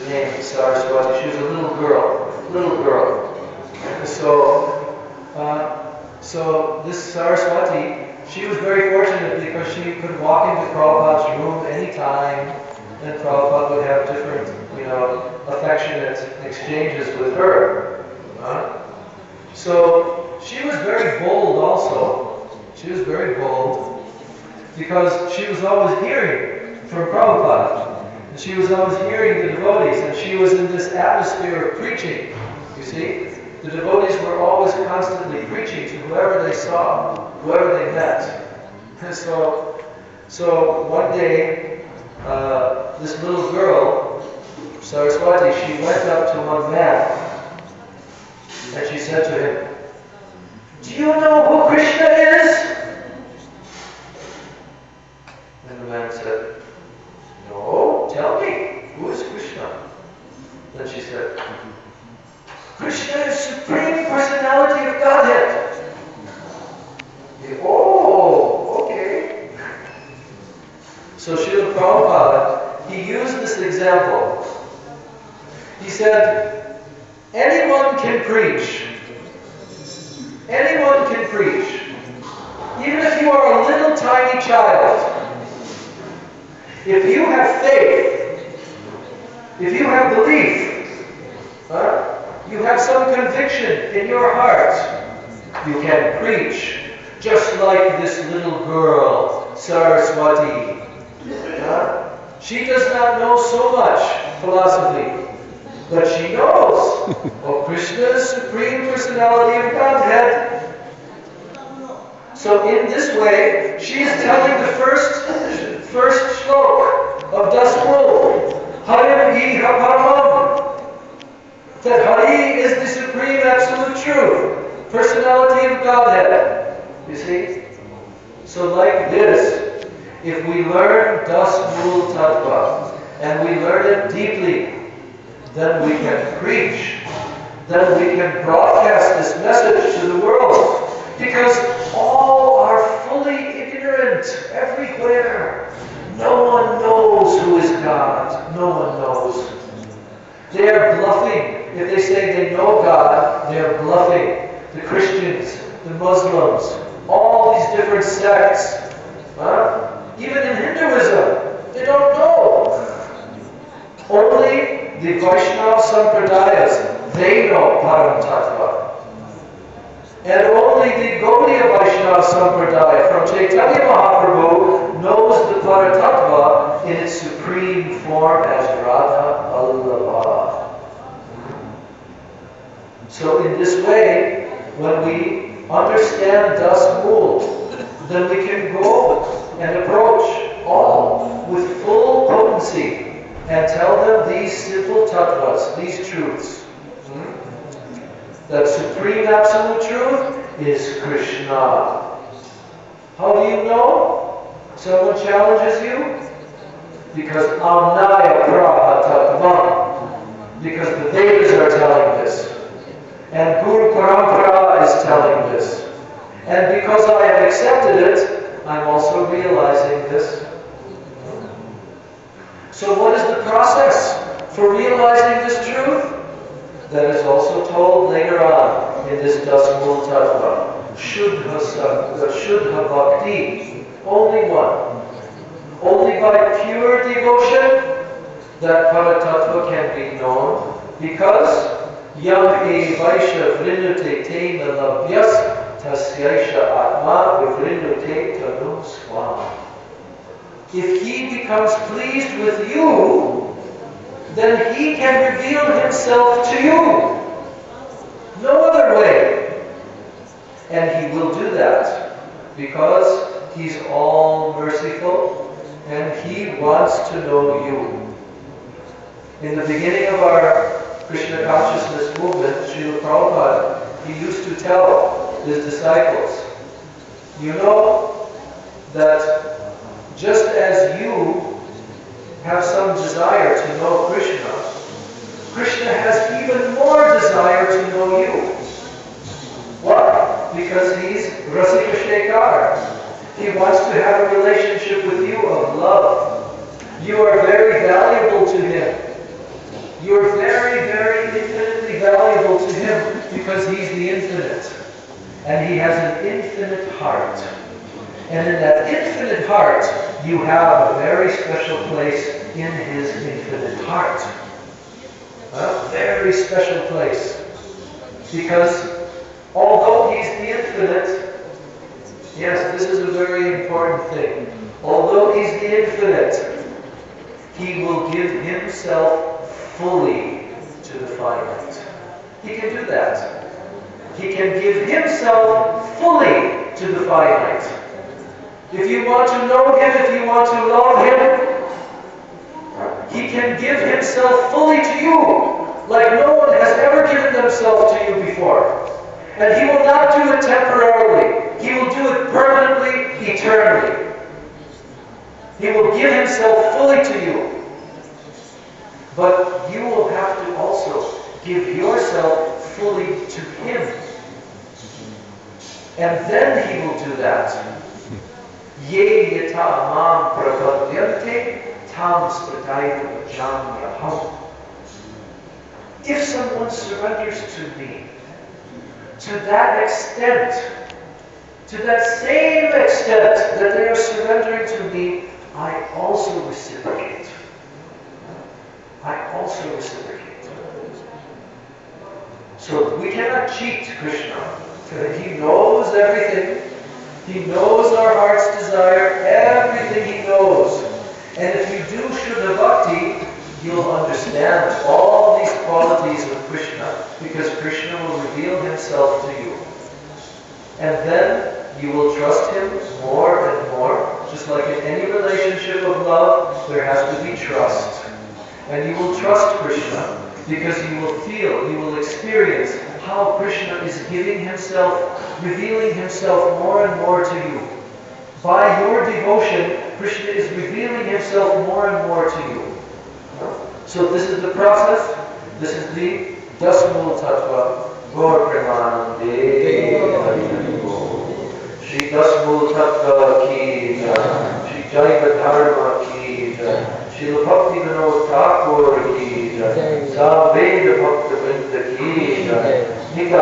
named Saraswati. She was a little girl. So this Saraswati, she was very fortunate because she could walk into Prabhupada's room anytime, and Prabhupada would have different, affectionate exchanges with her. So she was very bold also. She was very bold because she was always hearing from Prabhupada. And she was always hearing the devotees, and she was in this atmosphere of preaching. You see? The devotees were always constantly preaching to whoever they saw, whoever they met. And so one day, this little girl, Saraswati, she went up to one man, and she said to him, "Do you know who Krishna is?" And the man said, "No, tell me, who is Krishna?" Then she said, "Krishna is Supreme Personality of Godhead." Oh, okay. So Srila Prabhupada, he used this example. He said, anyone can preach. Anyone can preach. Even if you are a little tiny child. If you have faith, if you have belief, you have some conviction in your heart, you can preach. Just like this little girl, Saraswati. She does not know so much philosophy, but she knows, Krishna is Supreme Personality of Godhead. So in this way, she is telling the first shlok of Dasa, Harim Hi Paramam. That Hari is the Supreme Absolute Truth, Personality of Godhead. You see? So like this, if we learn Dasa tattva, and we learn it deeply, then we can preach. Then we can broadcast this message to the world. Because all are fully ignorant everywhere. No one knows who is God. No one knows. They are bluffing. If they say they know God, they are bluffing. The Christians, the Muslims, all these different sects. Even in Hinduism, they don't know. Only the Vaishnava Sampradayas, they know Param Tattva. And only the Gaudiya Vaishnava Sampradaya from Chaitanya Mahaprabhu knows the Paratattva in its supreme form as Radha Vallabha. So in this way, when we understand Dasa, then we can go and approach all with full potency and tell them these simple tattvas, these truths. That Supreme Absolute Truth is Krishna. How do you know? Someone challenges you? Because Amnaya Praha Tattvam. Because the Vedas are telling this. And Guru Parampara is telling this. And because I have accepted it, I'm also realizing this. So what is the process for realizing this truth? That is also told later on in this Dasa tattva. Shuddha Bhakti. Only one. Only by pure devotion that Paratattva can be known. Because Yam e Vaisha Vrinute te Nalabhyas Tasyaisha Atma Vrinute Tanum Swam. If he becomes pleased with you, then he can reveal himself to you. No other way. And he will do that because he's all merciful and he wants to know you. In the beginning of our Krishna consciousness movement, Srila Prabhupada, he used to tell his disciples, you know that just as you have some desire to know Krishna, Krishna has even more desire to know you. Why? Because he's Rasika Shekhar. He wants to have a relationship with you of love. You are very valuable to him. Because He's the infinite. And He has an infinite heart. And in that infinite heart, you have a very special place in His infinite heart. A very special place. Because although He's the infinite, yes, this is a very important thing. Although He's the infinite, He will give Himself fully to the finite. He can do that. He can give Himself fully to the finite. If you want to know Him, if you want to love Him, He can give Himself fully to you, like no one has ever given themselves to you before. And He will not do it temporarily. He will do it permanently, eternally. He will give Himself fully to you. But you will have to also give yourself fully to Him. And then He will do that. Ye yata mam prapadyante tam spadaiva jamyaham. If someone surrenders to me, to that extent, to that same extent that they are surrendering to me, I also reciprocate. I also reciprocate. So we cannot cheat Krishna. He knows everything. He knows our heart's desire, everything He knows. And if you do Shuddha Bhakti, you'll understand all these qualities of Krishna, because Krishna will reveal Himself to you. And then you will trust Him more and more. Just like in any relationship of love, there has to be trust. And you will trust Krishna, because you will feel, you will experience how Krishna is giving Himself, revealing Himself more and more to you. By your devotion, Krishna is revealing Himself more and more to you. So this is the process. This is the Dasa mula tattva. Gaur Premanande Shri Dasa mula tattva ki jai. Shri jaiva dharma ki jai. Shri bhakti.Doctrine ki jai. Saveda bhakta vrinda ki jai. Nika